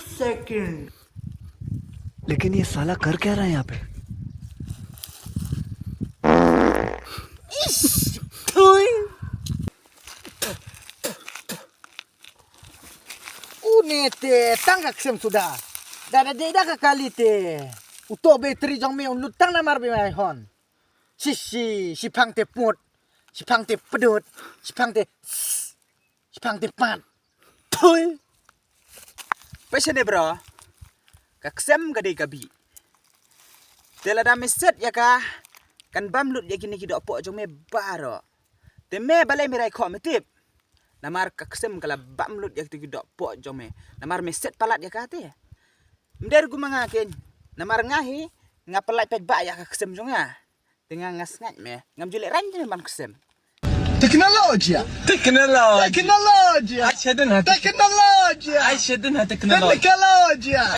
सेकंड। लेकिन ये साला कर क्या रहा है यहाँ पे? Unete tanggak sem sudah. Dada deda ke kali te. Uto betri jong me lutang na marbe mai hon. Si pang te put. Si pang te pedut. Si pang te pat. Thôi. Passion deh bro. Kaksem gede kabi. Tela da meset ya ka. Kan bamlut ya kini kidok pok jong me baro. Te me balai mirai kho metip. Namar kaksem kala bamlut ya kidok pok jong me. Namar meset palat ya ka te. Mder gu mangakin. Namar ngahi ngapelat pet ba ya kaksem jong ya. Tengah ngasngat me. Ngam julek ranjang man kaksem. تكنولوجيا تكنولوجيا تكنولوجيا عاد شدنها تكنولوجيا عاد شدنها تكنولوجيا تكنولوجيا